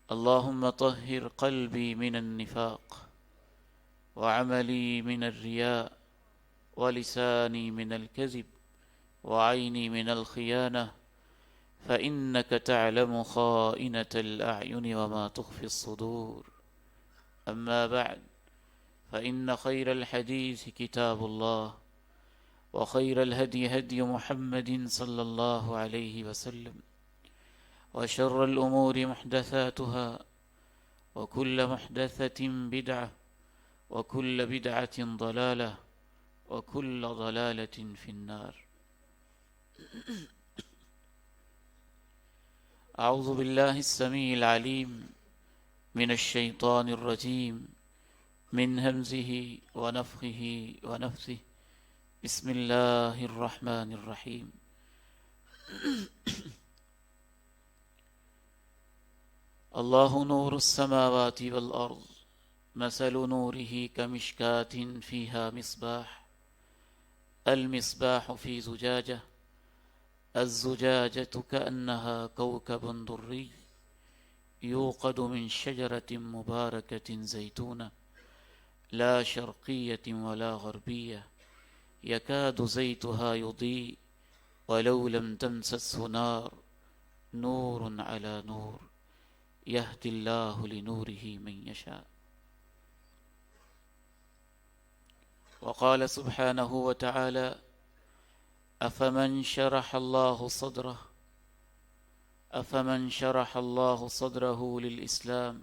اللهم طهر قلبي من النفاق وعملي من الرياء ولساني من الكذب وعيني من الخيانة فإنك تعلم خائنة الأعين وما تخفي الصدور. أما بعد، فإن خير الحديث كتاب الله، وخير الهدي هدي محمد صلى الله عليه وسلم، وشر الأمور محدثاتها، وكل محدثة بدعة، وكل بدعة ضلالة، وكل ضلالة في النار. أعوذ بالله السميع العليم من الشيطان الرجيم من همزه ونفخه ونفثه. بسم الله الرحمن الرحيم. الله نور السماوات والأرض، مثل نوره كمشكاة فيها مصباح، المصباح في زجاجة، الزجاجة كأنها كوكب دري يوقد من شجرة مباركة زيتونة لا شرقية ولا غربية يكاد زيتها يضيء ولو لم تمسسه نار، نور على نور يهدي الله لنوره من يشاء. وقال سبحانه وتعالى: أفمن شرح الله صدره للإسلام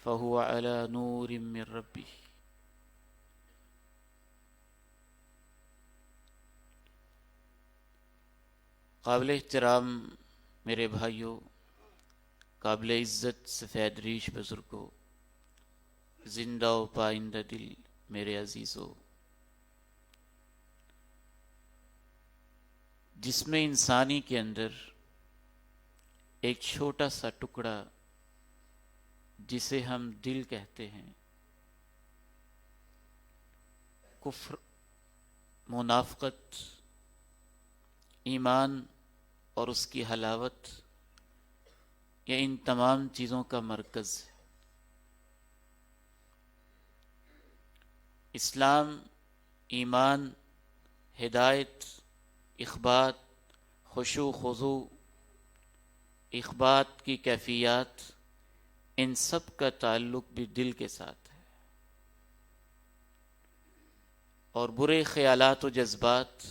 فهو على نور من ربه. قابل احترام میرے بھائیوں، قابل عزت سفید ریش بزرگوں، زندہ و پائندہ دل میرے عزیزوں، جسم انسانی کے اندر ایک چھوٹا سا ٹکڑا جسے ہم دل کہتے ہیں، کفر، منافقت، ایمان اور اس کی حلاوت، یہ ان تمام چیزوں کا مرکز ہے۔ اسلام، ایمان، ہدایت، اخبات، خشوع خضوع، اخبات کی کیفیات، ان سب کا تعلق بھی دل کے ساتھ ہے، اور برے خیالات و جذبات،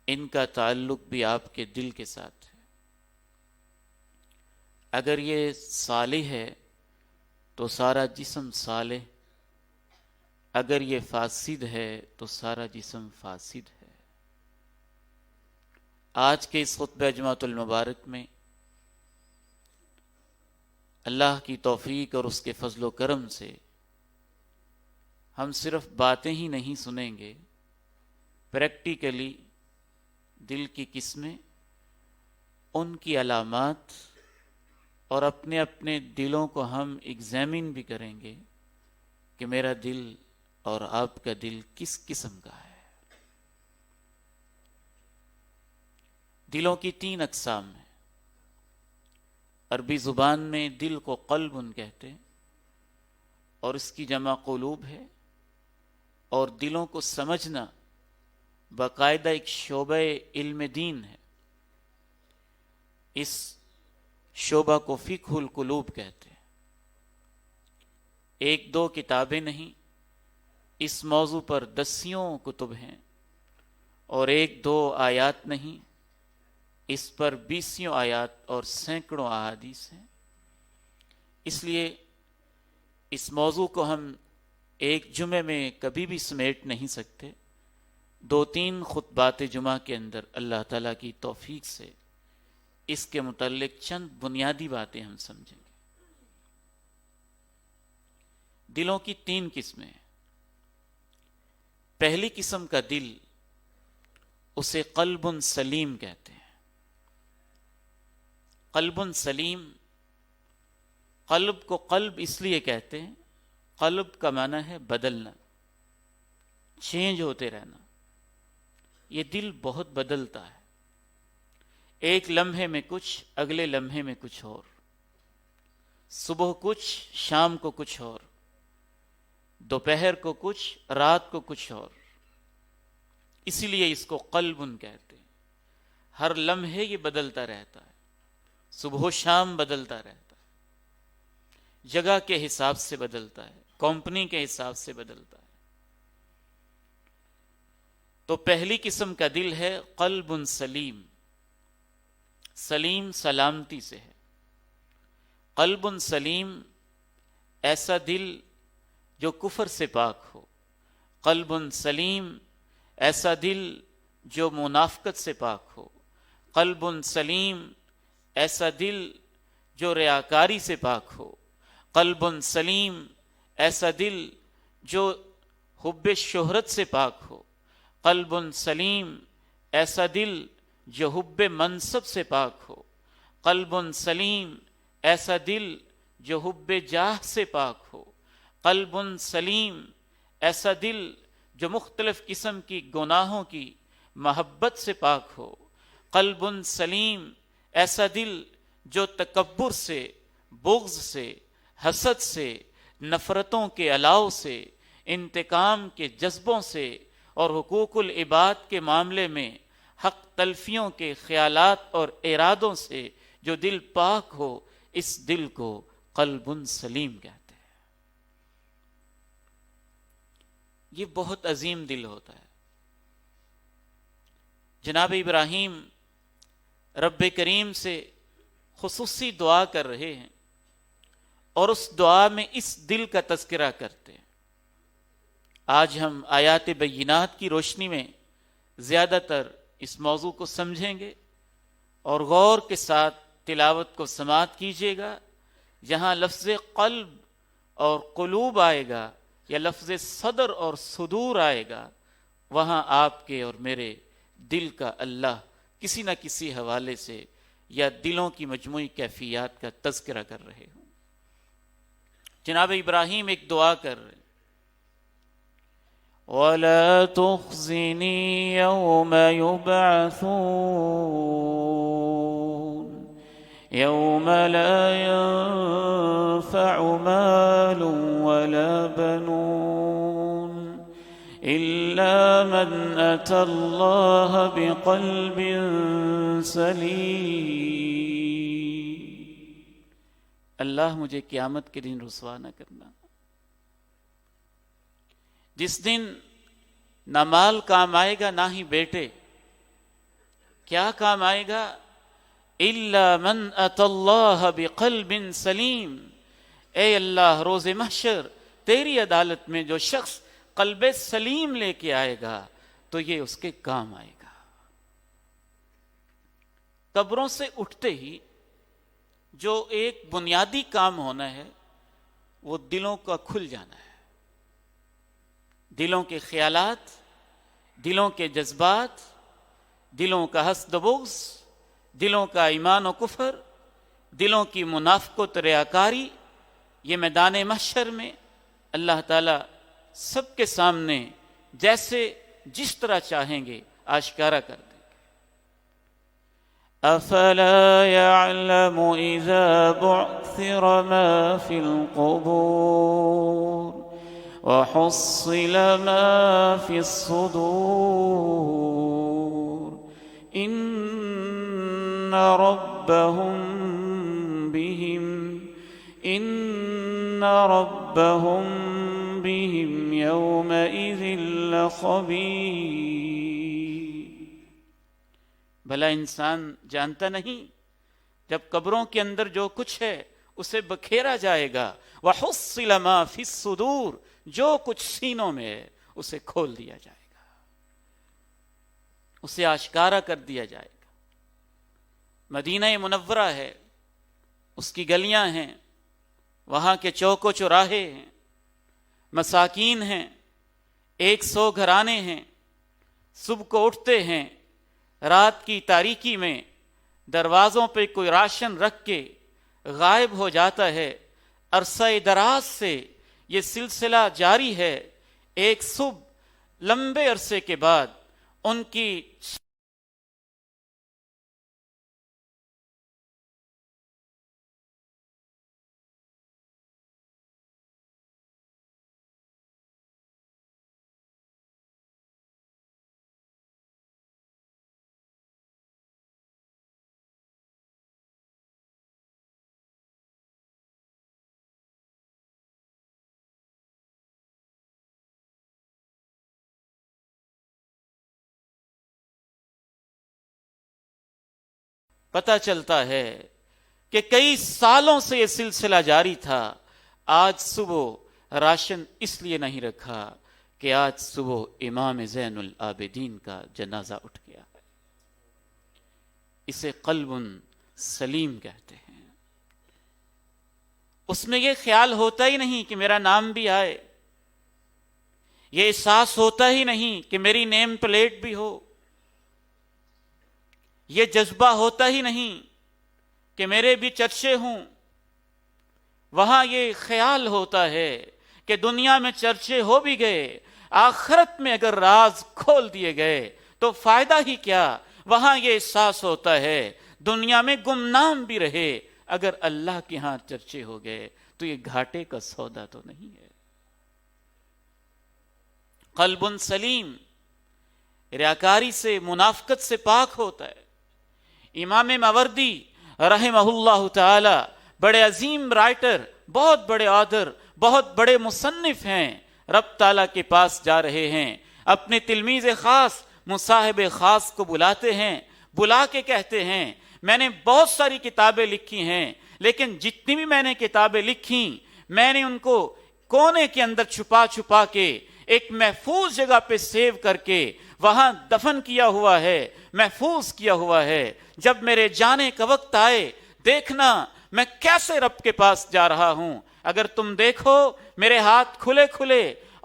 ان کا تعلق بھی آپ کے دل کے ساتھ ہے۔ اگر یہ صالح ہے تو سارا جسم صالح، اگر یہ فاسد ہے تو سارا جسم فاسد ہے۔ آج کے اس خطبہ جمعۃ المبارک میں اللہ کی توفیق اور اس کے فضل و کرم سے ہم صرف باتیں ہی نہیں سنیں گے، پریکٹیکلی دل کی قسمیں، ان کی علامات، اور اپنے اپنے دلوں کو ہم ایگزامن بھی کریں گے کہ میرا دل اور آپ کا دل کس قسم کا ہے۔ دلوں کی 3 اقسام ہیں۔ عربی زبان میں دل کو قلب کہتے ہیں، اور اس کی جمع قلوب ہے، اور دلوں کو سمجھنا باقاعدہ ایک شعبہ علم دین ہے۔ اس شعبہ کو فقہ القلوب کہتے ہیں۔ 1-2 کتابیں نہیں، اس موضوع پر دسیوں کتب ہیں، اور 1-2 آیات نہیں، اس پر 20 آیات اور سینکڑوں احادیث ہیں۔ اس لیے اس موضوع کو ہم ایک جمعے میں کبھی بھی سمیٹ نہیں سکتے۔ 2-3 خطبات جمعہ کے اندر اللہ تعالیٰ کی توفیق سے اس کے متعلق چند بنیادی باتیں ہم سمجھیں گے۔ دلوں کی 3 قسمیں ہیں۔ پہلی قسم کا دل، اسے قلب سلیم کہتے ہیں۔ قلب سلیم، قلب کو قلب اس لیے کہتے ہیں، قلب کا معنی ہے بدلنا، چینج ہوتے رہنا۔ یہ دل بہت بدلتا ہے، ایک لمحے میں کچھ، اگلے لمحے میں کچھ اور۔ صبح کچھ، شام کو کچھ اور، دوپہر کو کچھ، رات کو کچھ اور. اسی لیے اس کو قلب کہتے ہیں. ہر لمحے یہ بدلتا رہتا ہے، صبح و شام بدلتا رہتا ہے، جگہ کے حساب سے بدلتا ہے، کمپنی کے حساب سے بدلتا ہے. تو پہلی قسم کا دل ہے قلب سلیم. سلیم سلامتی سے ہے. قلب سلیم ایسا دل جو کفر سے پاک ہو. قلب سلیم ایسا دل جو منافقت سے پاک ہو. قلب سلیم ایسا دل جو ریاکاری سے پاک ہو. قلب سلیم ایسا دل جو حب شہرت سے پاک ہو. قلب سلیم ایسا دل جو حب منصب سے پاک ہو. قلب سلیم ایسا دل جو حب جاہ سے پاک ہو. قلب سلیم ایسا دل جو مختلف قسم کی گناہوں کی محبت سے پاک ہو. قلب سلیم ایسا دل جو تکبر سے، بغض سے، حسد سے، نفرتوں کے الاؤ سے، انتقام کے جذبوں سے اور حقوق العباد کے معاملے میں حق تلفیوں کے خیالات اور ارادوں سے جو دل پاک ہو، اس دل کو قلب سلیم کہتے ہیں. یہ بہت عظیم دل ہوتا ہے. جناب ابراہیم رب کریم سے خصوصی دعا کر رہے ہیں اور اس دعا میں اس دل کا تذکرہ کرتے ہیں. آج ہم آیات بینات کی روشنی میں زیادہ تر اس موضوع کو سمجھیں گے اور غور کے ساتھ تلاوت کو سماعت کیجیے گا. جہاں لفظ قلب اور قلوب آئے گا یا لفظ صدر اور صدور آئے گا، وہاں آپ کے اور میرے دل کا اللہ کسی نہ کسی حوالے سے یا دلوں کی مجموعی کیفیات کا تذکرہ کر رہے ہوں. جناب ابراہیم ایک دعا کر رہے ہیں، وَلَا تُخْزِنِي يَوْمَ يُبْعَثُونَ يَوْمَ لَا يَنفَعُ مَالٌ وَلَا بَنُونَ إِلَّا مَنْ أَتَى اللَّهَ بِقَلْبٍ سَلِيمٍ. اللہ مجھے قیامت کے دن رسوا نہ کرنا، جس دن نہ مال کام آئے گا نہ ہی بیٹے. کیا کام آئے گا؟ إِلَّا مَنْ أَتَى اللَّهَ بِقَلْبٍ سَلِيمٍ. اے اللہ روز محشر تیری عدالت میں جو شخص قلب سلیم لے کے آئے گا تو یہ اس کے کام آئے گا. قبروں سے اٹھتے ہی جو ایک بنیادی کام ہونا ہے وہ دلوں کا کھل جانا ہے. دلوں کے خیالات، دلوں کے جذبات، دلوں کا حسد و بغض، دلوں کا ایمان و کفر، دلوں کی منافقت ریاکاری، یہ میدان محشر میں اللہ تعالیٰ سب کے سامنے جیسے جس طرح چاہیں گے آشکارا کر دیں گے. افلا يعلم اذا بعثر ما في القبور وحصل ما في الصدور ان ربهم بهم يومئذ لخبير. بھلا انسان جانتا نہیں جب قبروں کے اندر جو کچھ ہے اسے بکھیرا جائے گا. وحصل ما في الصدور، جو کچھ سینوں میں ہے اسے کھول دیا جائے گا، اسے آشکارا کر دیا جائے گا. مدینہ منورہ ہے، اس کی گلیاں ہیں، وہاں کے چوک و چوراہے ہیں، مساکین ہیں، 100 گھرانے ہیں. صبح کو اٹھتے ہیں، رات کی تاریکی میں دروازوں پہ کوئی راشن رکھ کے غائب ہو جاتا ہے. عرصہ دراز سے یہ سلسلہ جاری ہے. ایک صبح لمبے عرصے کے بعد ان کی پتہ چلتا ہے کہ کئی سالوں سے یہ سلسلہ جاری تھا. آج صبح راشن اس لیے نہیں رکھا کہ آج صبح امام زین العابدین کا جنازہ اٹھ گیا ہے. اسے قلب سلیم کہتے ہیں. اس میں یہ خیال ہوتا ہی نہیں کہ میرا نام بھی آئے، یہ احساس ہوتا ہی نہیں کہ میری نیم پلیٹ بھی ہو، یہ جذبہ ہوتا ہی نہیں کہ میرے بھی چرچے ہوں. وہاں یہ خیال ہوتا ہے کہ دنیا میں چرچے ہو بھی گئے، آخرت میں اگر راز کھول دیے گئے تو فائدہ ہی کیا. وہاں یہ احساس ہوتا ہے دنیا میں گمنام بھی رہے، اگر اللہ کے ہاں چرچے ہو گئے تو یہ گھاٹے کا سودا تو نہیں ہے. قلب سلیم ریاکاری سے، منافقت سے پاک ہوتا ہے. امام ماوردی رحمہ اللہ تعالی بڑے عظیم رائٹر، بہت بڑے آدر، بہت بڑے مصنف ہیں. رب تعالیٰ کے پاس جا رہے ہیں، اپنے تلمیذ خاص، مصاحب خاص کو بلاتے ہیں. بلا کے کہتے ہیں میں نے بہت ساری کتابیں لکھی ہیں، لیکن جتنی بھی میں نے کتابیں لکھی میں نے ان کو کونے کے اندر چھپا چھپا کے ایک محفوظ جگہ پہ سیو کر کے وہاں دفن کیا ہوا ہے، محفوظ کیا ہوا ہے. جب میرے جانے کا وقت آئے دیکھنا میں کیسے رب کے پاس جا رہا ہوں. اگر تم دیکھو میرے ہاتھ کھلے کھلے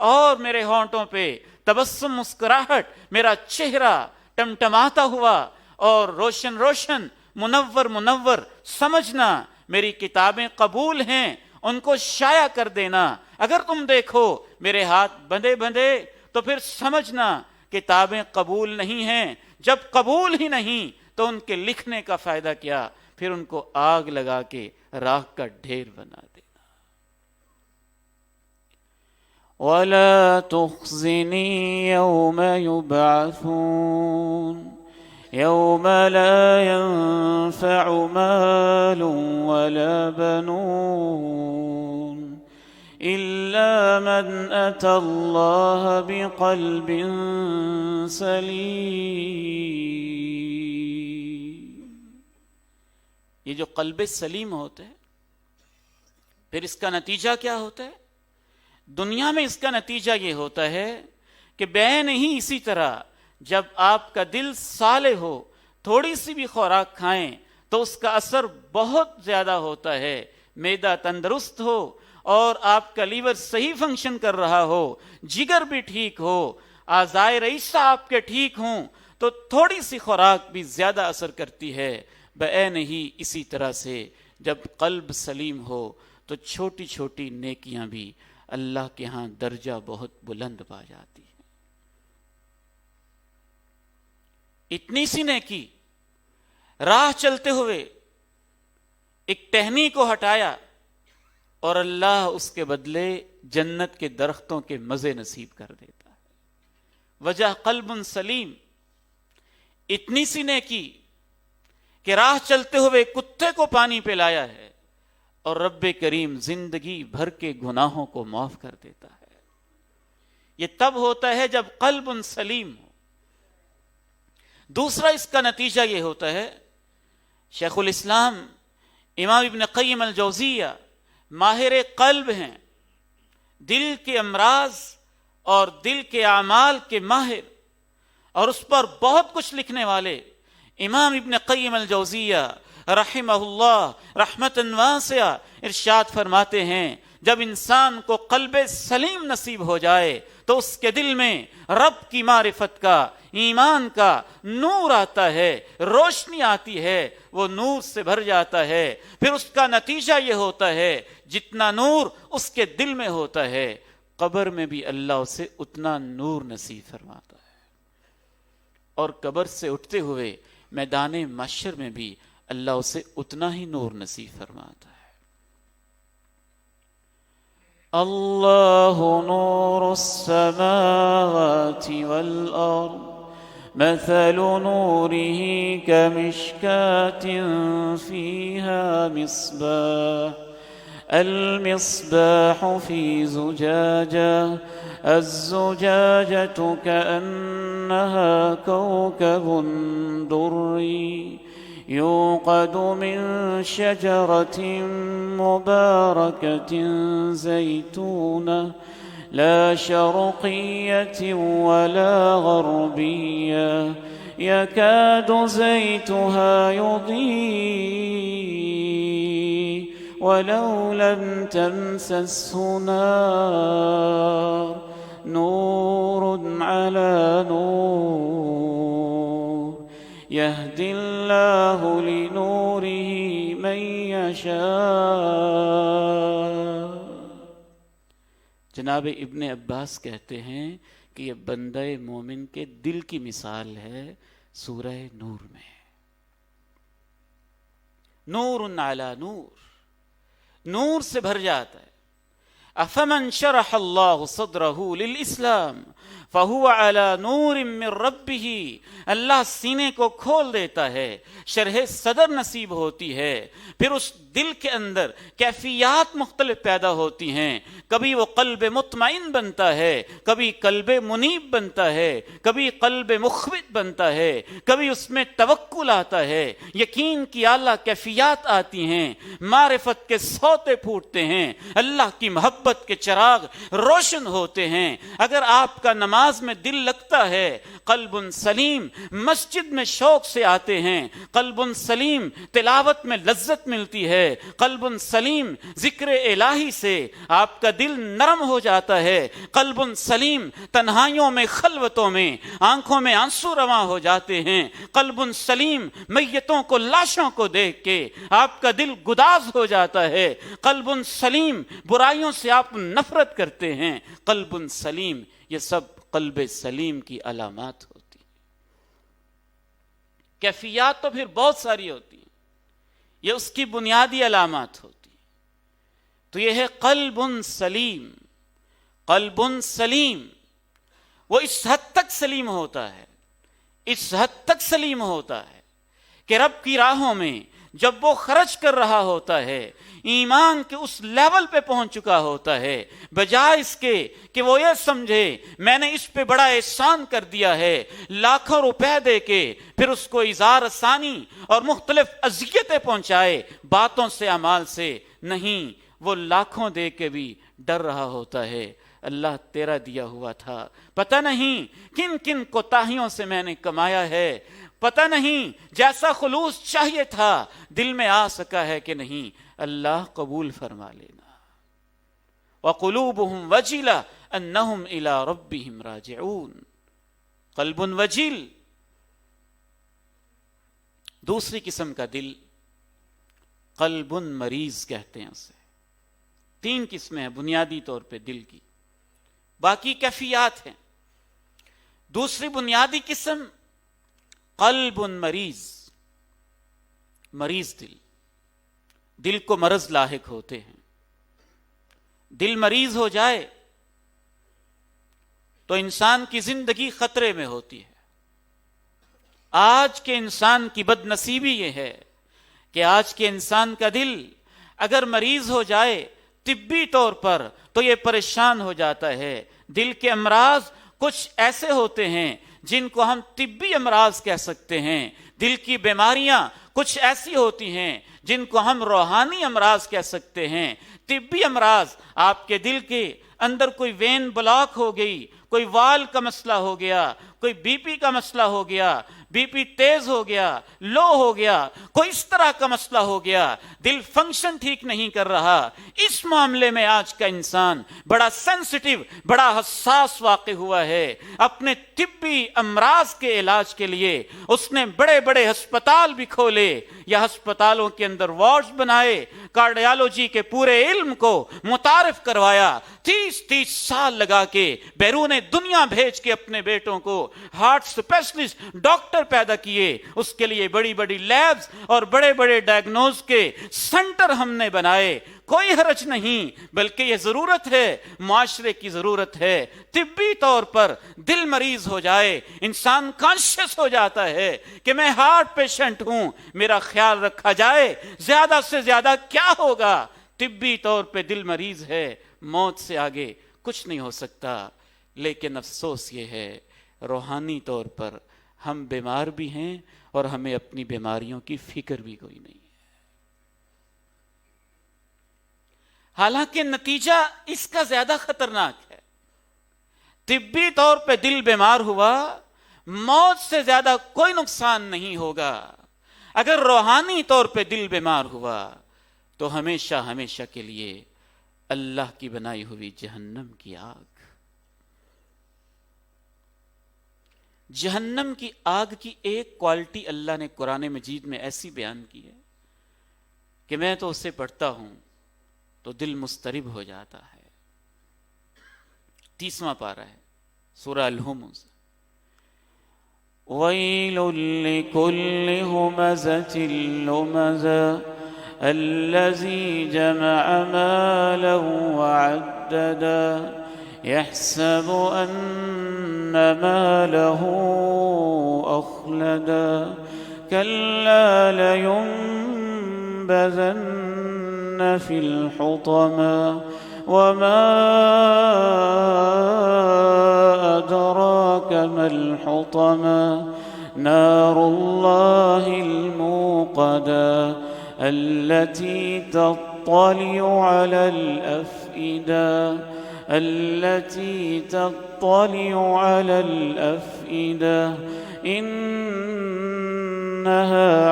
اور میرے ہونٹوں پہ تبسم، مسکراہٹ، میرا چہرہ ٹمٹماتا ہوا اور روشن روشن، منور منور، سمجھنا میری کتابیں قبول ہیں، ان کو شائع کر دینا. اگر تم دیکھو میرے ہاتھ بندھے بندھے تو پھر سمجھنا کتابیں قبول نہیں ہیں. جب قبول ہی نہیں تو ان کے لکھنے کا فائدہ کیا؟ پھر ان کو آگ لگا کے راکھ کا ڈھیر بنا دینا. وَلَا تُخْزِنِي يَوْمَ يُبْعَثُونَ يَوْمَ لَا يَنفَعُ مَالٌ وَلَا بَنُونَ إِلَّا مَنْ أَتَى اللَّهَ بِقَلْبٍ سَلِيمٍ. یہ جو قلب سلیم ہوتا ہے، پھر اس کا نتیجہ کیا ہوتا ہے؟ دنیا میں اس کا نتیجہ یہ ہوتا ہے کہ بے نہیں اسی طرح جب آپ کا دل صالح ہو، تھوڑی سی بھی خوراک کھائیں تو اس کا اثر بہت زیادہ ہوتا ہے. معدہ تندرست ہو اور آپ کا لیور صحیح فنکشن کر رہا ہو، جگر بھی ٹھیک ہو، اعضائے رئیسہ آپ کے ٹھیک ہوں تو تھوڑی سی خوراک بھی زیادہ اثر کرتی ہے. بے نہیں اسی طرح سے جب قلب سلیم ہو تو چھوٹی چھوٹی نیکیاں بھی اللہ کے ہاں درجہ بہت بلند پا جاتی ہے. اتنی سی نیکی، راہ چلتے ہوئے ایک ٹہنی کو ہٹایا اور اللہ اس کے بدلے جنت کے درختوں کے مزے نصیب کر دیتا ہے. وجہ قلب سلیم. اتنی سی نیکی کہ راہ چلتے ہوئے کتے کو پانی پلایا ہے اور رب کریم زندگی بھر کے گناہوں کو معاف کر دیتا ہے. یہ تب ہوتا ہے جب قلب سلیم ہو. دوسرا اس کا نتیجہ یہ ہوتا ہے، شیخ الاسلام امام ابن قیم الجوزیہ ماہر قلب ہیں، دل کے امراض اور دل کے اعمال کے ماہر، اور اس پر بہت کچھ لکھنے والے امام ابن قیم الجوزیہ رحمہ اللہ رحمتاً واسعہ ارشاد فرماتے ہیں جب انسان کو قلب سلیم نصیب ہو جائے تو اس کے دل میں رب کی معرفت کا، ایمان کا نور آتا ہے، روشنی آتی ہے، وہ نور سے بھر جاتا ہے. پھر اس کا نتیجہ یہ ہوتا ہے جتنا نور اس کے دل میں ہوتا ہے قبر میں بھی اللہ اسے اتنا نور نصیب فرماتا ہے، اور قبر سے اٹھتے ہوئے میدان محشر میں بھی اللہ اسے اتنا ہی نور نصیب فرماتا ہے. اللہ نور السماوات والارض مثل نوره كمشكاة فيها مصباح المصباح في زجاجة الزجاجة كأنها كوكب دري يوقد من شجرة مباركة زيتونة لا شرقية ولا غربية يكاد زيتها يضيء ولو لم تمسسه نار نور على نور يهدي الله لنوره من يشاء. جناب ابن عباس کہتے ہیں کہ یہ بندہ مومن کے دل کی مثال ہے سورہ نور میں. نور علی نور، نور سے بھر جاتا ہے. افمن شرح اللہ صدرہ للاسلام فہو علی نور من ربہ، اللہ سینے کو کھول دیتا ہے، شرح صدر نصیب ہوتی ہے، پھر اس دل کے اندر کیفیات مختلف پیدا ہوتی ہیں. کبھی وہ قلب مطمئن بنتا ہے، کبھی قلب منیب بنتا ہے، کبھی قلب مخبت بنتا ہے، کبھی اس میں توکل آتا ہے، یقین کی اعلیٰ کیفیات آتی ہیں، معرفت کے سوتے پھوٹتے ہیں، اللہ کی محبت کے چراغ روشن ہوتے ہیں. اگر آپ کا نماز میں دل لگتا ہے، قلب سلیم، مسجد میں شوق سے آتے ہیں، قلب سلیم تلاوت میں لذت ملتی ہے، قلب سلیم ذکر الہی سے آپ کا دل نرم ہو جاتا ہے، قلب سلیم تنہائیوں میں خلوتوں میں آنکھوں میں آنسو رواں ہو جاتے ہیں، قلب سلیم میتوں کو لاشوں کو دیکھ کے آپ کا دل گداز ہو جاتا ہے، قلب سلیم برائیوں سے آپ نفرت کرتے ہیں، قلب سلیم. یہ سب قلب سلیم کی علامات ہوتی ہیں. کیفیات تو پھر بہت ساری ہوتی ہیں، یہ اس کی بنیادی علامات ہوتی ہیں. تو یہ ہے قلب سلیم. قلب سلیم وہ اس حد تک سلیم ہوتا ہے، اس حد تک سلیم ہوتا ہے کہ رب کی راہوں میں جب وہ خرچ کر رہا ہوتا ہے ایمان کے اس لیول پہ پہنچ چکا ہوتا ہے، بجائے اس کے کہ وہ یہ سمجھے میں نے اس پہ بڑا احسان کر دیا ہے، لاکھوں روپے دے کے پھر اس کو اظہار ثانی اور مختلف اذیتیں پہنچائے باتوں سے اعمال سے. نہیں، وہ لاکھوں دے کے بھی ڈر رہا ہوتا ہے، اللہ تیرا دیا ہوا تھا، پتہ نہیں کن کن کوتاہیوں سے میں نے کمایا ہے، پتہ نہیں جیسا خلوص چاہیے تھا دل میں آ سکا ہے کہ نہیں. اللہ قبول فرما لینا. وَقُلُوبُهُمْ وَجِلَةٌ أَنَّهُمْ إِلَىٰ رَبِّهِمْ رَاجِعُونَ. قلب وجیل. دوسری قسم کا دل قلب مریض کہتے ہیں اسے. 3 قسمیں ہیں بنیادی طور پہ دل کی، باقی کیفیات ہیں. دوسری بنیادی قسم قلب مریض، مریض دل. دل کو مرض لاحق ہوتے ہیں. دل مریض ہو جائے تو انسان کی زندگی خطرے میں ہوتی ہے. آج کے انسان کی بد نصیبی یہ ہے کہ آج کے انسان کا دل اگر مریض ہو جائے طبی طور پر تو یہ پریشان ہو جاتا ہے. دل کے امراض کچھ ایسے ہوتے ہیں جن کو ہم طبی امراض کہہ سکتے ہیں. دل کی بیماریاں کچھ ایسی ہوتی ہیں جن کو ہم روحانی امراض کہہ سکتے ہیں. طبی امراض آپ کے دل کے اندر کوئی وین بلاک ہو گئی، کوئی وال کا مسئلہ ہو گیا، کوئی بی پی کا مسئلہ ہو گیا، بی پی تیز ہو گیا، لو ہو گیا، کوئی اس طرح کا مسئلہ ہو گیا، دل فنکشن ٹھیک نہیں کر رہا. اس معاملے میں آج کا انسان بڑا سینسٹیو، بڑا حساس واقع ہوا ہے. اپنے طبی امراض کے علاج کے لیے اس نے بڑے بڑے ہسپتال بھی کھولے یا ہسپتالوں کے اندر وارڈز بنائے، کارڈیالوجی کے پورے علم کو متعارف کروایا. 30 سال لگا کے بیرون دنیا بھیج کے اپنے بیٹوں کو ہارٹ اسپیشلسٹ ڈاکٹر پیدا کیے. اس کے لیے بڑی بڑی لیبز اور بڑے بڑے ڈائگنوز کے سینٹر ہم نے بنائے. کوئی حرج نہیں، بلکہ یہ ضرورت ہے، معاشرے کی ضرورت ہے. طبی طور پر دل مریض ہو جائے انسان کانشیس ہو جاتا ہے کہ میں ہارٹ پیشنٹ ہوں، میرا خیال رکھا جائے، زیادہ سے زیادہ کیا ہوگا. طبی طور پہ دل مریض ہے، موت سے آگے کچھ نہیں ہو سکتا. لیکن افسوس یہ ہے روحانی طور پر ہم بیمار بھی ہیں اور ہمیں اپنی بیماریوں کی فکر بھی کوئی نہیں ہے۔ حالانکہ نتیجہ اس کا زیادہ خطرناک ہے۔ طبی طور پہ دل بیمار ہوا، موت سے زیادہ کوئی نقصان نہیں ہوگا۔ اگر روحانی طور پہ دل بیمار ہوا تو ہمیشہ ہمیشہ کے لیے اللہ کی بنائی ہوئی جہنم کی آگ، جہنم کی آگ کی ایک کوالٹی اللہ نے قرآن مجید میں ایسی بیان کی ہے کہ میں تو اسے پڑھتا ہوں تو دل مضطرب ہو جاتا ہے۔ 30واں پارہ ہے سورہ الہمز۔ وَيْلٌ لِكُلِّ هُمَزَةٍ لُمَزَةٍ الَّذِي جَمَعَ مَالًا وَعَدَّدَهُ يَحْسَبُ أَنَّ مَالَهُ أَخْلَدَهُ كَلَّا لَيُنبَذَنَّ فِي الْحُطَمَةِ وَمَا أَدْرَاكَ مَا الْحُطَمَةُ نَارُ اللَّهِ الْمُوقَدَةُ الَّتِي تَطَّلِعُ عَلَى الْأَفْئِدَةِ إِنَّهَا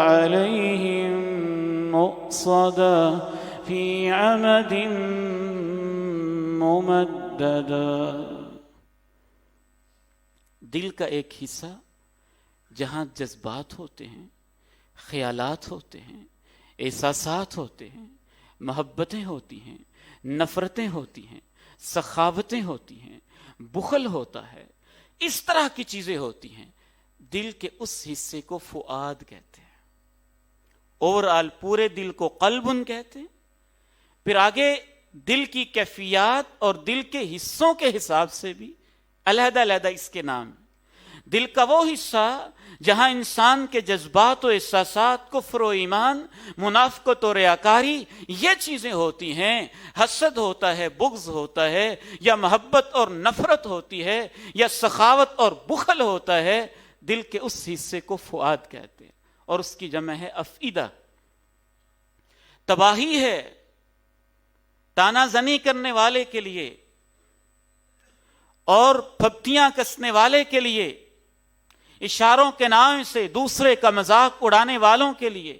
عَلَيْهِمْ مُؤْصَدَةٌ فِي عَمَدٍ مُمَدَّدَةٍ۔ دل کا ایک حصہ جہاں جذبات ہوتے ہیں، خیالات ہوتے ہیں، احساسات ہوتے ہیں، محبتیں ہوتی ہیں، نفرتیں ہوتی ہیں، سخاوتیں ہوتی ہیں، بخل ہوتا ہے، اس طرح کی چیزیں ہوتی ہیں، دل کے اس حصے کو فؤاد کہتے ہیں۔ اوورآل پورے دل کو قلبن کہتے ہیں۔ پھر آگے دل کی کیفیات اور دل کے حصوں کے حساب سے بھی علیحدہ علیحدہ اس کے نام ہیں۔ دل کا وہ حصہ جہاں انسان کے جذبات و احساسات، کفر و ایمان، منافقت و ریاکاری یہ چیزیں ہوتی ہیں، حسد ہوتا ہے، بغض ہوتا ہے، یا محبت اور نفرت ہوتی ہے، یا سخاوت اور بخل ہوتا ہے، دل کے اس حصے کو فؤاد کہتے ہیں، اور اس کی جمع ہے افئدہ۔ تباہی ہے تانا زنی کرنے والے کے لیے اور پھپتیاں کسنے والے کے لیے، اشاروں کے نام سے دوسرے کا مذاق اڑانے والوں کے لیے،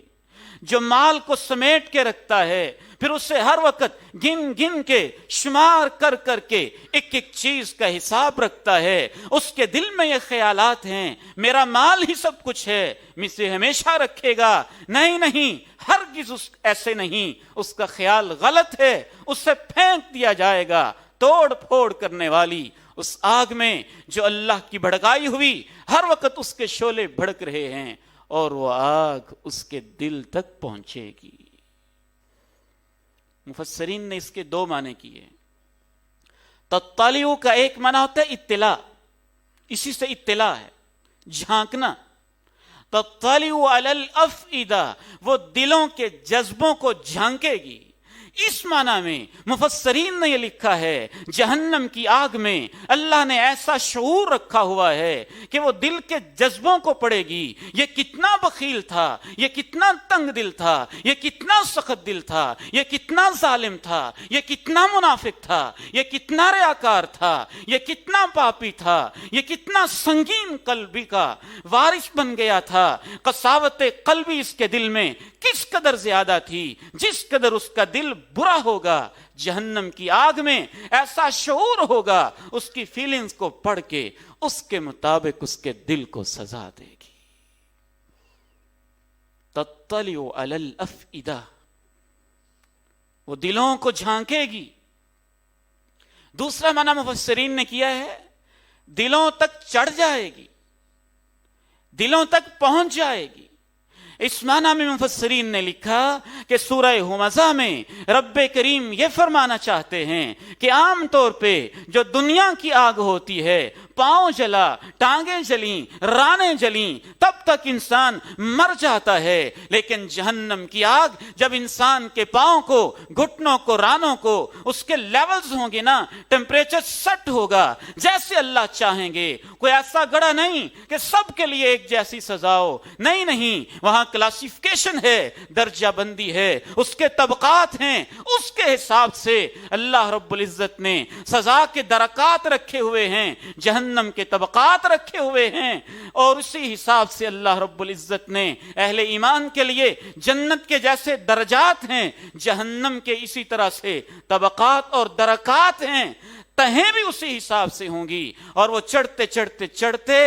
جو مال کو سمیٹ کے رکھتا ہے پھر اسے ہر وقت گن گن کے شمار کر کر کے ایک ایک چیز کا حساب رکھتا ہے، اس کے دل میں یہ خیالات ہیں میرا مال ہی سب کچھ ہے، مجھے ہمیشہ رکھے گا۔ نہیں، ہرگز ایسے نہیں، اس کا خیال غلط ہے، اسے پھینک دیا جائے گا توڑ پھوڑ کرنے والی اس آگ میں جو اللہ کی بھڑکائی ہوئی ہر وقت اس کے شعلے بھڑک رہے ہیں، اور وہ آگ اس کے دل تک پہنچے گی۔ مفسرین نے اس کے دو معنی کیے۔ تطلع کا ایک معنی ہوتا ہے اطلاع، اسی سے اطلاع ہے، جھانکنا۔ تطلع علی الافئدہ، وہ دلوں کے جذبوں کو جھانکے گی۔ اس معنی میں مفسرین نے یہ لکھا ہے جہنم کی آگ میں اللہ نے ایسا شعور رکھا ہوا ہے کہ وہ دل کے جذبوں کو پڑے گی، یہ کتنا بخیل تھا، یہ کتنا تنگ دل تھا، یہ کتنا سخت دل تھا، یہ کتنا ظالم تھا، یہ کتنا منافق تھا، یہ کتنا ریاکار تھا، یہ کتنا پاپی تھا، یہ کتنا سنگین قلبی کا وارث بن گیا تھا۔ قساوت قلبی اس کے دل میں کس قدر زیادہ تھی، جس قدر اس کا دل برا ہوگا، جہنم کی آگ میں ایسا شعور ہوگا، اس کی فیلنگز کو پڑھ کے اس کے مطابق اس کے دل کو سزا دے گی۔ تطلع علی الافئدہ، وہ دلوں کو جھانکے گی۔ دوسرا معنی مفسرین نے کیا ہے دلوں تک چڑھ جائے گی، دلوں تک پہنچ جائے گی۔ اس معنی میں مفسرین نے لکھا کہ سورہ ہمزہ میں رب کریم یہ فرمانا چاہتے ہیں کہ عام طور پہ جو دنیا کی آگ ہوتی ہے پاؤں جلا، ٹانگیں جلیں، رانیں جلیں، تب تک انسان مر جاتا ہے۔ لیکن جہنم کی آگ جب انسان کے پاؤں کو، گھٹنوں کو، رانوں کو، اس کے لیولز ہوں گے نا، ٹیمپریچر سیٹ ہوگا جیسے اللہ چاہیں گے۔ کوئی ایسا گڑھا نہیں کہ سب کے لیے ایک جیسی سزا ہو، نہیں نہیں، وہاں کلاسیفیکیشن ہے، درجہ بندی ہے، اس کے طبقات ہیں، اس کے حساب سے اللہ رب العزت نے سزا کے درکات رکھے ہوئے ہیں، جہنم کے طبقات رکھے ہوئے ہیں، اور اسی حساب سے اللہ رب العزت نے اہل ایمان کے لیے جنت کے جیسے درجات ہیں، جہنم کے اسی طرح سے طبقات اور درکات ہیں، تہیں بھی اسی حساب سے ہوں گی، اور وہ چڑھتے چڑھتے چڑھتے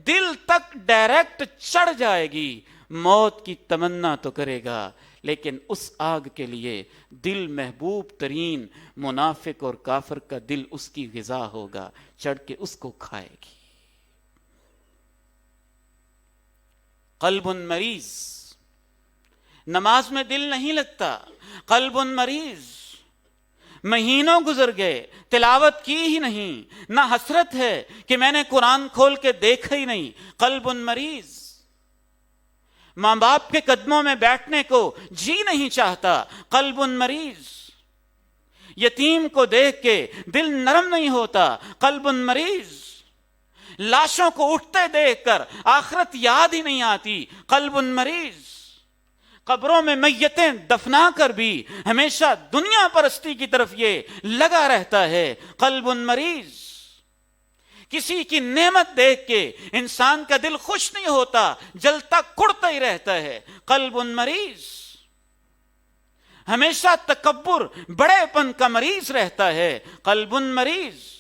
دل تک ڈائریکٹ چڑھ جائے گی۔ موت کی تمنا تو کرے گا، لیکن اس آگ کے لیے دل محبوب ترین منافق اور کافر کا دل اس کی غذا ہوگا، چڑھ کے اس کو کھائے گی۔ قلب مریض، نماز میں دل نہیں لگتا، قلب مریض، مہینوں گزر گئے تلاوت کی ہی نہیں، نہ حسرت ہے کہ میں نے قرآن کھول کے دیکھا ہی نہیں، قلب مریض، ماں باپ کے قدموں میں بیٹھنے کو جی نہیں چاہتا، قلب مریض، یتیم کو دیکھ کے دل نرم نہیں ہوتا، قلب مریض، لاشوں کو اٹھتے دیکھ کر آخرت یاد ہی نہیں آتی، قلب مریض، قبروں میں میتیں دفنا کر بھی ہمیشہ دنیا پرستی کی طرف یہ لگا رہتا ہے، قلب مریض، کسی کی نعمت دیکھ کے انسان کا دل خوش نہیں ہوتا، جلتا کڑتا ہی رہتا ہے، قلب مریض، ہمیشہ تکبر، بڑے پن کا مریض رہتا ہے، قلب مریض،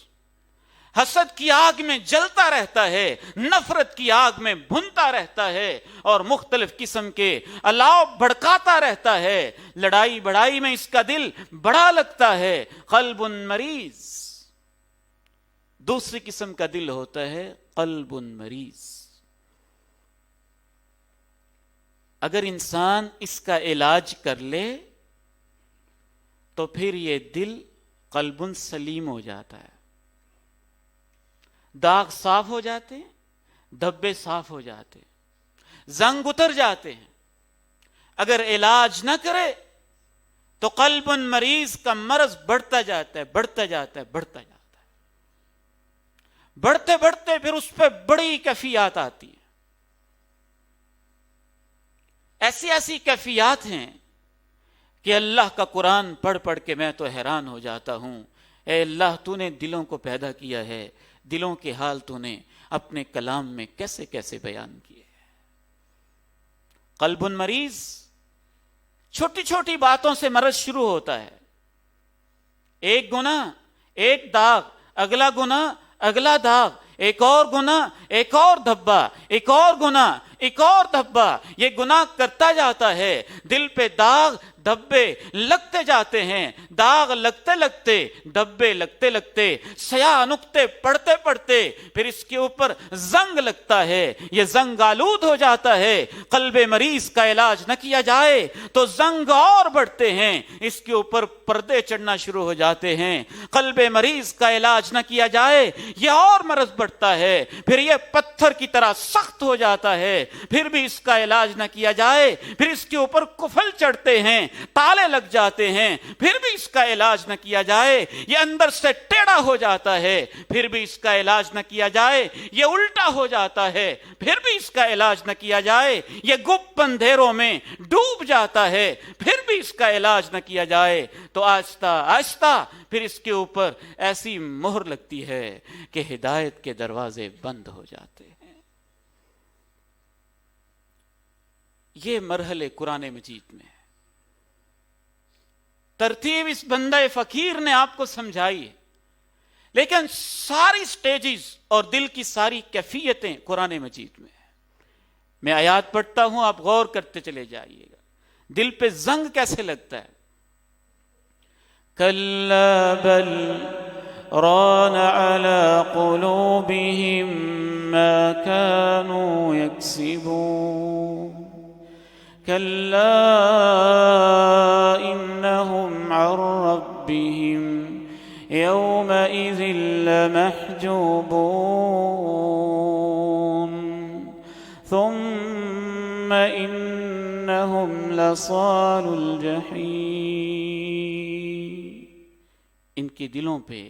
حسد کی آگ میں جلتا رہتا ہے، نفرت کی آگ میں بھنتا رہتا ہے، اور مختلف قسم کے الاؤ بھڑکاتا رہتا ہے، لڑائی بڑائی میں اس کا دل بڑا لگتا ہے، قلب مریض۔ دوسری قسم کا دل ہوتا ہے قلب مریض، اگر انسان اس کا علاج کر لے تو پھر یہ دل قلب سلیم ہو جاتا ہے، داغ صاف ہو جاتے ہیں، دھبے صاف ہو جاتے ہیں، زنگ اتر جاتے ہیں۔ اگر علاج نہ کرے تو قلب مریض کا مرض بڑھتا جاتا ہے، بڑھتا جاتا ہے، بڑھتا جاتا ہے، بڑھتے بڑھتے پھر اس پہ بڑی کیفیات آتی ہیں، ایسی ایسی کیفیات ہیں کہ اللہ کا قرآن پڑھ پڑھ کے میں تو حیران ہو جاتا ہوں۔ اے اللہ، تو نے دلوں کو پیدا کیا ہے، دلوں کے حال تو نے اپنے کلام میں کیسے کیسے بیان کیے ہیں۔ قلب مریض، چھوٹی چھوٹی باتوں سے مرض شروع ہوتا ہے، ایک گناہ، ایک داغ، اگلا گناہ، اگلا داغ، ایک اور گناہ، ایک اور دھبا، ایک اور گناہ، ایک اور دھبا، یہ گناہ کرتا جاتا ہے، دل پہ داغ دھبے لگتے جاتے ہیں، داغ لگتے لگتے، دھبے لگتے لگتے، سیاہ نقطے پڑتے پڑتے پھر اس کے اوپر زنگ لگتا ہے، یہ زنگ آلود ہو جاتا ہے۔ قلب مریض کا علاج نہ کیا جائے تو زنگ اور بڑھتے ہیں، اس کے اوپر پردے چڑھنا شروع ہو جاتے ہیں۔ قلب مریض کا علاج نہ کیا جائے یہ اور مرض بڑھتا ہے، پھر یہ پتھر کی طرح سخت ہو جاتا ہے، پھر بھی اس کا علاج نہ کیا جائے پھر اس کے اوپر کفل چڑھتے ہیں، تالے لگ جاتے ہیں، پھر بھی اس کا علاج نہ کیا جائے یہ اندر سے ٹیڑھا ہو جاتا ہے، پھر بھی اس کا علاج نہ کیا جائے یہ الٹا ہو جاتا ہے، پھر بھی اس کا علاج نہ کیا جائے یہ گپ اندھیروں میں ڈوب جاتا ہے، پھر بھی اس کا علاج نہ کیا جائے تو آہستہ آہستہ پھر اس کے اوپر ایسی مہر لگتی ہے کہ ہدایت کے دروازے بند ہو جاتے ہیں۔ یہ مرحلے قرآن مجید میں ترتیب اس بندہ فقیر نے آپ کو سمجھائی ہے، لیکن ساری سٹیجز اور دل کی ساری کیفیتیں قرآن مجید میں ہیں۔ میں آیات پڑھتا ہوں، آپ غور کرتے چلے جائیے گا، دل پہ زنگ کیسے لگتا ہے۔ کَلَّا بَلْ رَانَ عَلَىٰ قُلُوبِهِم مَّا كَانُوا يَكْسِبُونَ كَلَّا إِنَّهُمْ عَن رَّبِّهِمْ يومئذ لمحجوبون ثم إنهم لصال الجحيم. ان کے دلوں پہ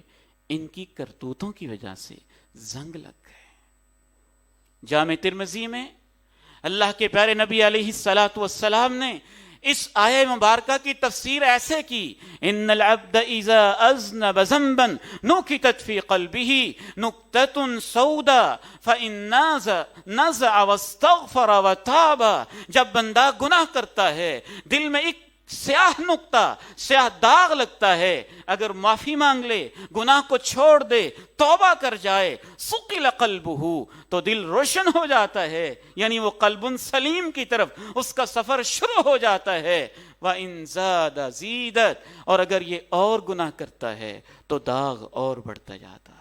ان کی کرتوتوں کی وجہ سے زنگ لگ گئے. جامع ترمذی میں اللہ کے پیارے نبی علیہ الصلاۃ والسلام نے اس آیہ مبارکہ کی تفسیر ایسے کی: ان العبد اذا اذنب ذنبا نکتت فی قلبہ نکتۃ سودا فان نزع واستغفر وتاب. جب بندہ گناہ کرتا ہے دل میں ایک سیاہ نقطہ، سیاہ داغ لگتا ہے. اگر معافی مانگ لے، گناہ کو چھوڑ دے، توبہ کر جائے، ثقل قلبہ، تو دل روشن ہو جاتا ہے، یعنی وہ قلب سلیم کی طرف اس کا سفر شروع ہو جاتا ہے. وَإِن زَادَ زِيدَتْ، اور اگر یہ اور گناہ کرتا ہے تو داغ اور بڑھتا جاتا ہے.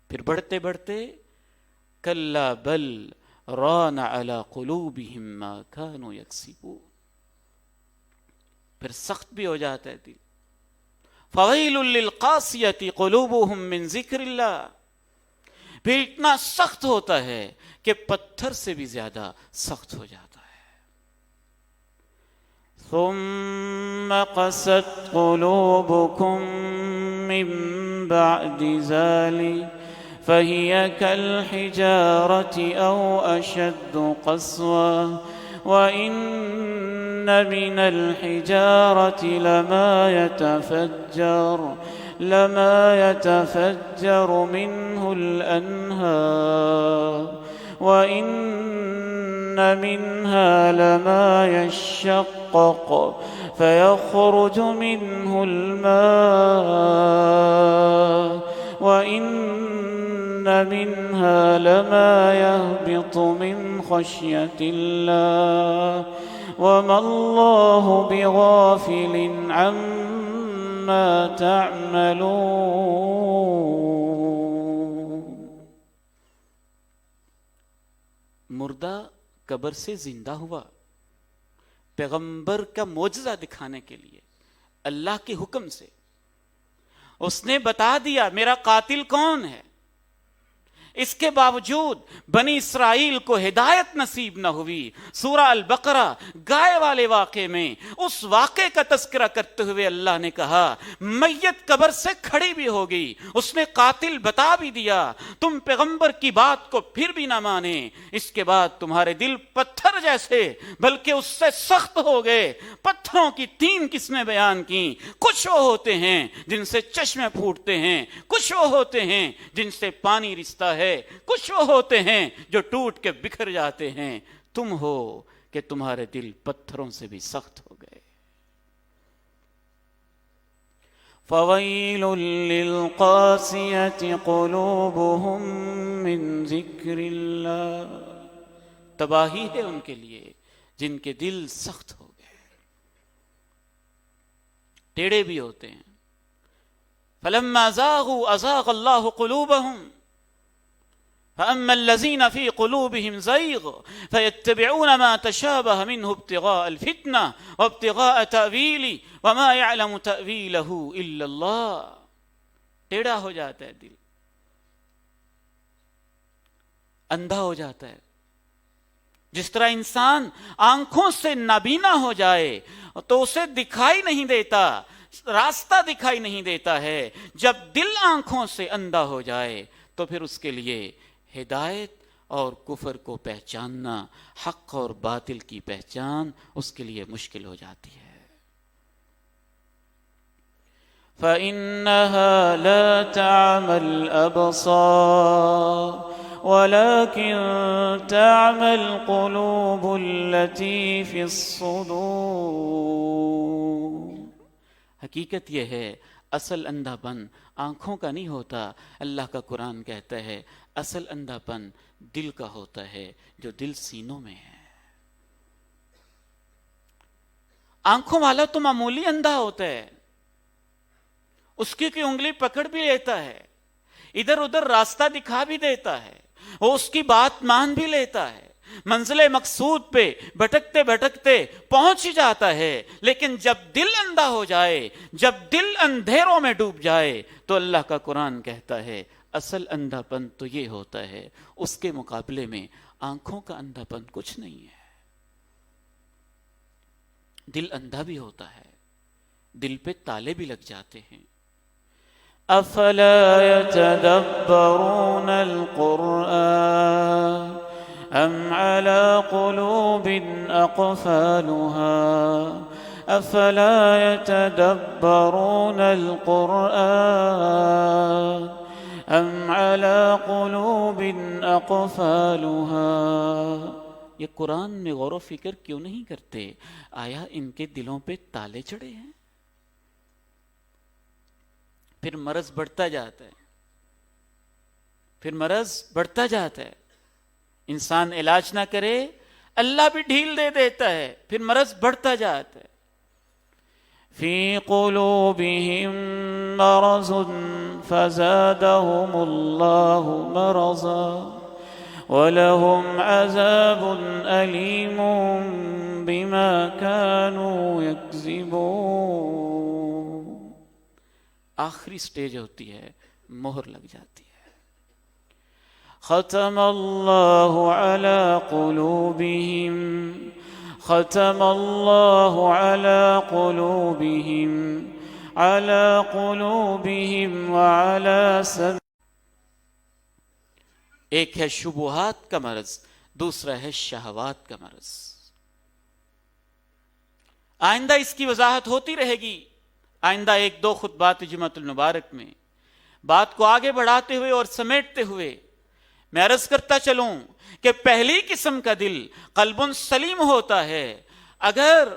پھر بڑھتے بڑھتے کَلَّا بَلْ رَانَ عَلَى قُلُوبِهِمْ مَا كَانُوا يَكْسِبُونَ. پھر سخت بھی ہو جاتا ہے دل. فَوَيْلٌ لِّلْقَاسِيَةِ قُلُوبُهُم مِّن ذِكْرِ اللَّهِ. پھر اتنا سخت ہوتا ہے کہ پتھر سے بھی زیادہ سخت ہو جاتا ہے. ثم قست قلوبكم من بعد ذلك فهي كالحجارة أو أشد قسوة وإن من الحجارة لما يتفجر منه الأنهار وإن منها لما يشقق فيخرج منه الماء وإن منها لما يهبط من خشية الله وما الله بغافل عما تعملون. مردہ قبر سے زندہ ہوا پیغمبر کا معجزہ دکھانے کے لیے اللہ کے حکم سے. اس نے بتا دیا میرا قاتل کون ہے. اس کے باوجود بنی اسرائیل کو ہدایت نصیب نہ ہوئی. سورہ البقرہ گائے والے واقعے میں اس واقعے کا تذکرہ کرتے ہوئے اللہ نے کہا میت قبر سے کھڑی بھی ہوگی، اس نے قاتل بتا بھی دیا، تم پیغمبر کی بات کو پھر بھی نہ مانے، اس کے بعد تمہارے دل پتھر جیسے بلکہ اس سے سخت ہو گئے. پتھروں کی 3 قسمیں بیان کی. کچھ وہ ہوتے ہیں جن سے چشمے پھوٹتے ہیں، کچھ وہ ہوتے ہیں جن سے پانی رستا ہے، کچھ وہ ہوتے ہیں جو ٹوٹ کے بکھر جاتے ہیں. تم ہو کہ تمہارے دل پتھروں سے بھی سخت ہو گئے. فَوَيْلٌ لِّلْقَاسِيَةِ قُلُوبُهُم مِّن ذِكْرِ اللَّهِ. تباہی ہے ان کے لیے جن کے دل سخت ہو گئے، ٹیڑے بھی ہوتے ہیں. فَلَمَّا زَاغُوا أَزَاغَ اللَّهُ قُلُوبَهُمْ فَأَمَّا الَّذِينَ فِي قُلُوبِهِمْ زَيْغٌ فَيَتَّبِعُونَ مَا تَشَابَهَ مِنْهُ ابْتِغَاءَ الْفِتْنَةِ وَابْتِغَاءَ تَأْوِيلِهِ وَمَا يَعْلَمُ تَأْوِيلَهُ إِلَّا اللَّهُ. ٹیڑھا ہو جاتا ہے دل، اندھا ہو جاتا ہے. جس طرح انسان آنکھوں سے نابینا ہو جائے تو اسے دکھائی نہیں دیتا، راستہ دکھائی نہیں دیتا ہے. جب دل آنکھوں سے اندھا ہو جائے تو پھر اس کے لیے ہدایت اور کفر کو پہچاننا، حق اور باطل کی پہچان اس کے لیے مشکل ہو جاتی ہے. فَإِنَّهَا لَا تَعْمَى الْأَبْصَارُ وَلَكِنْ تَعْمَى الْقُلُوبُ الَّتِي فِي الصُّدُورِ. حقیقت یہ ہے اصل اندھا پن آنکھوں کا نہیں ہوتا. اللہ کا قرآن کہتا ہے اصل اندھا پن دل کا ہوتا ہے جو دل سینوں میں ہے. آنکھوں والا تو معمولی اندھا ہوتا ہے، اس کی کوئی انگلی پکڑ بھی لیتا ہے، ادھر ادھر راستہ دکھا بھی دیتا ہے، وہ اس کی بات مان بھی لیتا ہے، منزل مقصود پہ بھٹکتے بھٹکتے پہنچ ہی جاتا ہے، لیکن جب دل اندھا ہو جائے، جب دل اندھیروں میں ڈوب جائے، تو اللہ کا قرآن کہتا ہے اصل اندھا پن تو یہ ہوتا ہے، اس کے مقابلے میں آنکھوں کا اندھا پن کچھ نہیں ہے۔ دل اندھا بھی ہوتا ہے، دل پہ تالے بھی لگ جاتے ہیں۔ افلا يتدبرون القرآن ام على قلوب اقفالها افلا يتدبرون القرآن ام على قلوب اقفالها، یہ قرآن میں غور و فکر کیوں نہیں کرتے؟ آیا ان کے دلوں پہ تالے چڑھے ہیں؟ پھر مرض بڑھتا جاتا ہے، پھر مرض بڑھتا جاتا ہے، انسان علاج نہ کرے اللہ بھی ڈھیل دے دیتا ہے، پھر مرض بڑھتا جاتا ہے۔ فی قلوبہم مرض فزادہم اللہ مرضا وَلَهُمْ عَذَابٌ أَلِيمٌ بِمَا كَانُوا يَكْذِبُونَ۔ آخری سٹیج ہوتی ہے، مہر لگ جاتی ہے۔ ختم اللہ علی قلوبہم ختم اللہ علی قلوبہم وعلی سمعہم۔ ایک ہے شبہات کا مرض، دوسرا ہے شہوات کا مرض۔ آئندہ اس کی وضاحت ہوتی رہے گی، آئندہ ایک دو خطبات جمعۃ المبارک میں بات کو آگے بڑھاتے ہوئے اور سمیٹتے ہوئے میں عرض کرتا چلوں کہ پہلی قسم کا دل قلب سلیم ہوتا ہے۔ اگر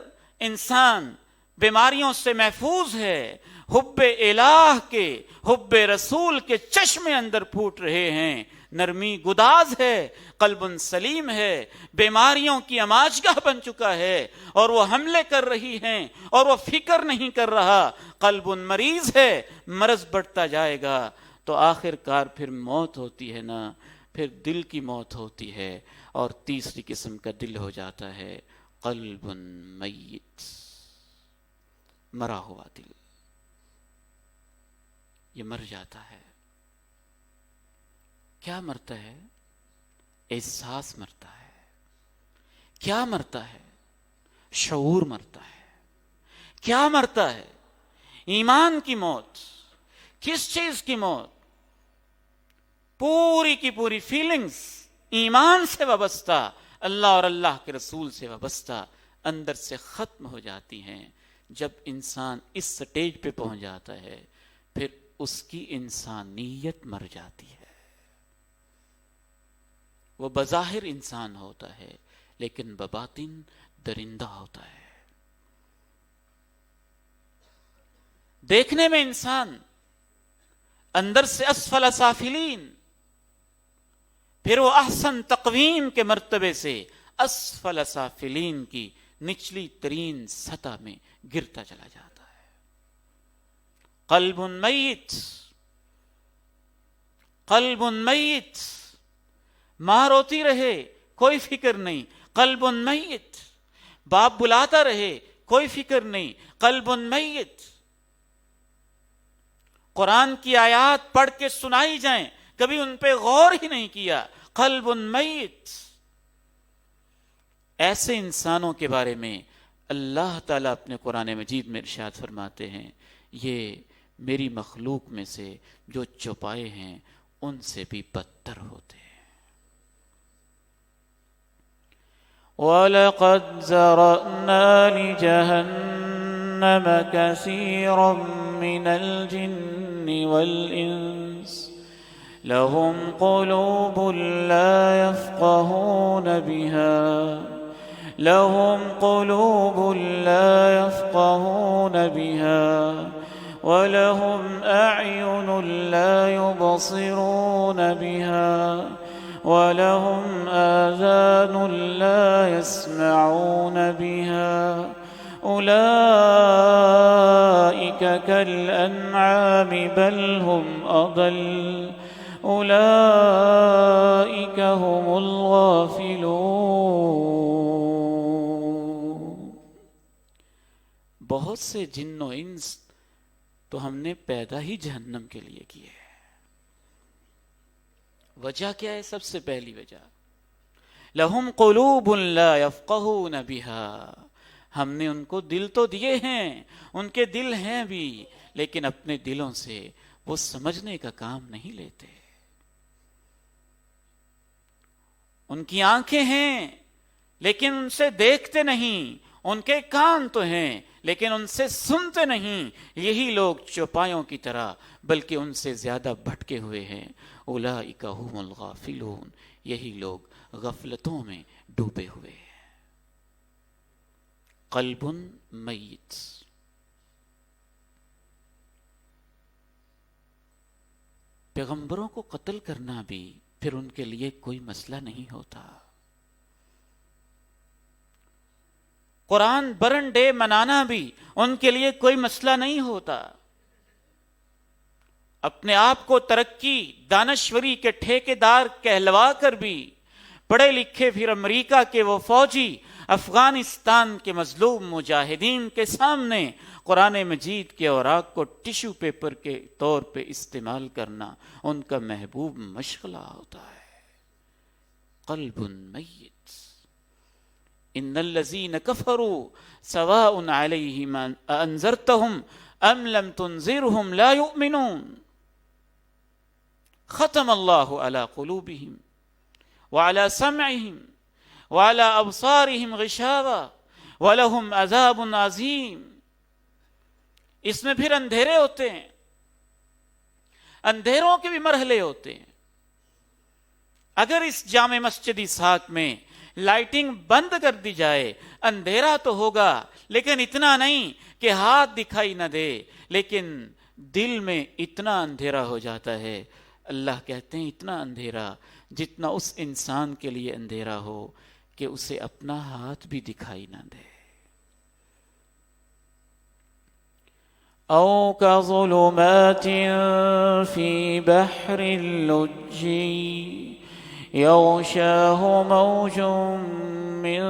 انسان بیماریوں سے محفوظ ہے، حب الہ کے، حب رسول کے چشمے اندر پھوٹ رہے ہیں، نرمی گداز ہے، قلب سلیم ہے، بیماریوں کی اماجگاہ بن چکا ہے اور وہ حملے کر رہی ہیں اور وہ فکر نہیں کر رہا، قلب مریض ہے، مرض بڑھتا جائے گا تو آخر کار پھر موت ہوتی ہے نا، پھر دل کی موت ہوتی ہے۔ اور تیسری قسم کا دل ہو جاتا ہے قلب میت، مرا ہوا دل، یہ مر جاتا ہے۔ کیا مرتا ہے؟ احساس مرتا ہے۔ کیا مرتا ہے؟ شعور مرتا ہے۔ کیا مرتا ہے؟ ایمان کی موت۔ کس چیز کی موت؟ پوری کی پوری فیلنگز ایمان سے وابستہ، اللہ اور اللہ کے رسول سے وابستہ اندر سے ختم ہو جاتی ہیں۔ جب انسان اس سٹیج پہ پہنچ جاتا ہے پھر اس کی انسانیت مر جاتی ہے۔ وہ بظاہر انسان ہوتا ہے لیکن بباطن درندہ ہوتا ہے۔ دیکھنے میں انسان اندر سے اسفل سافلین، پھر وہ احسن تقویم کے مرتبے سے اسفل سافلین کی نچلی ترین سطح میں گرتا چلا جاتا ہے۔ قلب میت، قلب میت، ماں روتی رہے کوئی فکر نہیں، قلب میت، باپ بلاتا رہے کوئی فکر نہیں، قلب میت۔ قرآن کی آیات پڑھ کے سنائی جائیں کبھی ان پہ غور ہی نہیں کیا، قلب میت۔ ایسے انسانوں کے بارے میں اللہ تعالیٰ اپنے قرآن مجید میں ارشاد فرماتے ہیں یہ میری مخلوق میں سے جو چوپائے ہیں ان سے بھی بدتر ہوتے ہیں۔ وَلَقَدْ ذَرَأْنَا لِجَهَنَّمَ كَثِيرًا مِنَ الْجِنِّ وَالْإِنسِ لَهُمْ قُلُوبٌ لَا يَفْقَهُونَ بِهَا وَلَهُمْ أَعْيُنٌ لَا يُبْصِرُونَ بِهَا وَلَهُمْ آذَانٌ لَا يَسْمَعُونَ بِهَا أُولَئِكَ كَالْأَنْعَامِ بَلْ هُمْ أَضَلُّ أولئك هم الغافلون۔ بہت سے جن و انس تو ہم نے پیدا ہی جہنم کے لیے کیے ہیں۔ وجہ کیا ہے؟ سب سے پہلی وجہ لہم قلوب لا یفقہون بہا، ہم نے ان کو دل تو دیے ہیں، ان کے دل ہیں بھی، لیکن اپنے دلوں سے وہ سمجھنے کا کام نہیں لیتے۔ ان کی آنکھیں ہیں لیکن ان سے دیکھتے نہیں، ان کے کان تو ہیں لیکن ان سے سنتے نہیں۔ یہی لوگ چوپایوں کی طرح بلکہ ان سے زیادہ بھٹکے ہوئے ہیں۔ اولئک هم الغافلون، یہی لوگ غفلتوں میں ڈوبے ہوئے ہیں۔ قلب میت، پیغمبروں کو قتل کرنا بھی پھر ان کے لیے کوئی مسئلہ نہیں ہوتا۔ قرآن برن ڈے منانا بھی ان کے لیے کوئی مسئلہ نہیں ہوتا۔ اپنے آپ کو ترقی دانشوری کے ٹھیکیدار کہلوا کر بھی پڑھے لکھے پھر امریکہ کے وہ فوجی افغانستان کے مظلوم مجاہدین کے سامنے قرآن مجید کے اوراق کو ٹیشو پیپر کے طور پہ استعمال کرنا ان کا محبوب مشغلہ ہوتا ہے۔ قلب میت، ان الذین کفروا سواء علیہم انذرتہم ام لم تنذرہم لا یؤمنون، ختم اللہ علی قلوبہم وعلی سمعہم وعلی ابصارہم غشاوہ ولہم عذاب عظیم۔ اس میں پھر اندھیرے ہوتے ہیں، اندھیروں کے بھی مرحلے ہوتے ہیں۔ اگر اس جامع مسجد اسحاق میں لائٹنگ بند کر دی جائے اندھیرا تو ہوگا، لیکن اتنا نہیں کہ ہاتھ دکھائی نہ دے، لیکن دل میں اتنا اندھیرا ہو جاتا ہے۔ اللہ کہتے ہیں اتنا اندھیرا جتنا اس انسان کے لیے اندھیرا ہو کہ اسے اپنا ہاتھ بھی دکھائی نہ دے۔ أو كظلمات في بحر اللجي يغشاه موج من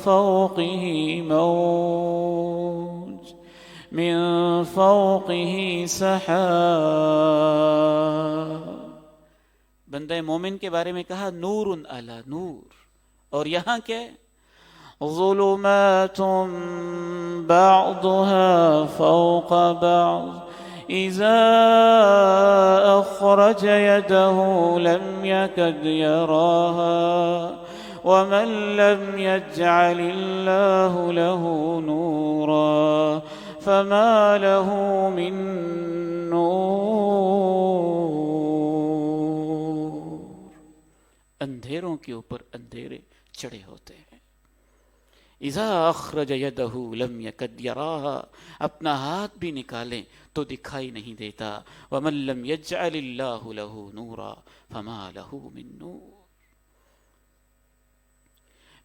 فوقه موج من فوقه سحاب۔ بندہ مومن کے بارے میں کہا نور علی نور، اور یہاں کیا ہے؟ ظلمات بعضها فوق بعض إذا أخرج يده لم يكد يراها ومن لم يجعل الله له نورا فما له من نور۔ اندھیروں کے اوپر اندھیرے چڑھے ہوتے ہیں۔ اذا اخرج یدہ لم یکد یراہا، اپنا ہاتھ بھی نکالیں تو دکھائی نہیں دیتا۔ ومن لم یجعل اللہ لہ نورا فما لہ من نور۔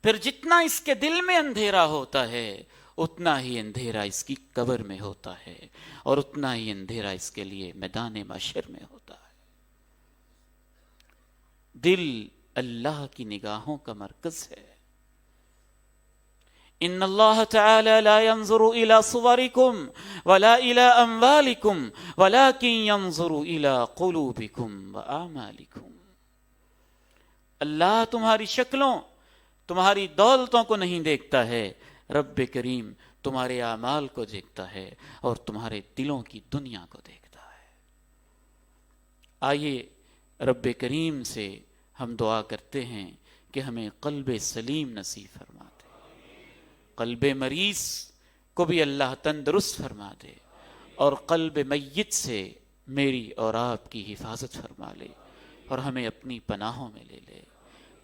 پھر جتنا اس کے دل میں اندھیرا ہوتا ہے اتنا ہی اندھیرا اس کی قبر میں ہوتا ہے، اور اتنا ہی اندھیرا اس کے لیے میدان محشر میں ہوتا ہے۔ دل اللہ کی نگاہوں کا مرکز ہے۔ ان اللہ تعالی لا ينظر الى صورکم ولا الى اموالکم ولكن ينظر الى قلوبکم واعمالکم۔ اللہ تمہاری شکلوں، تمہاری دولتوں کو نہیں دیکھتا ہے، رب کریم تمہارے اعمال کو دیکھتا ہے اور تمہارے دلوں کی دنیا کو دیکھتا ہے۔ آئیے رب کریم سے ہم دعا کرتے ہیں کہ ہمیں قلب سلیم نصیب فرما دے، قلب مریض کو بھی اللہ تندرست فرما دے، اور قلب میت سے میری اور آپ کی حفاظت فرما لے اور ہمیں اپنی پناہوں میں لے لے۔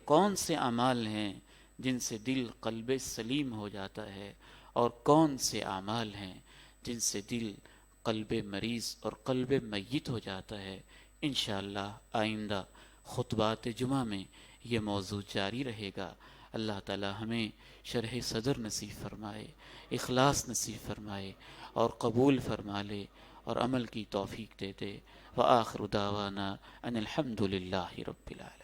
کون سے اعمال ہیں جن سے دل قلب سلیم ہو جاتا ہے، اور کون سے اعمال ہیں جن سے دل قلب مریض اور قلب میت ہو جاتا ہے؟ انشاءاللہ آئندہ خطبات جمعہ میں یہ موضوع جاری رہے گا۔ اللہ تعالی ہمیں شرح صدر نصیب فرمائے، اخلاص نصیب فرمائے اور قبول فرما لے، اور عمل کی توفیق دے دے۔ وآخر دعوانا ان الحمد للہ رب العالمین۔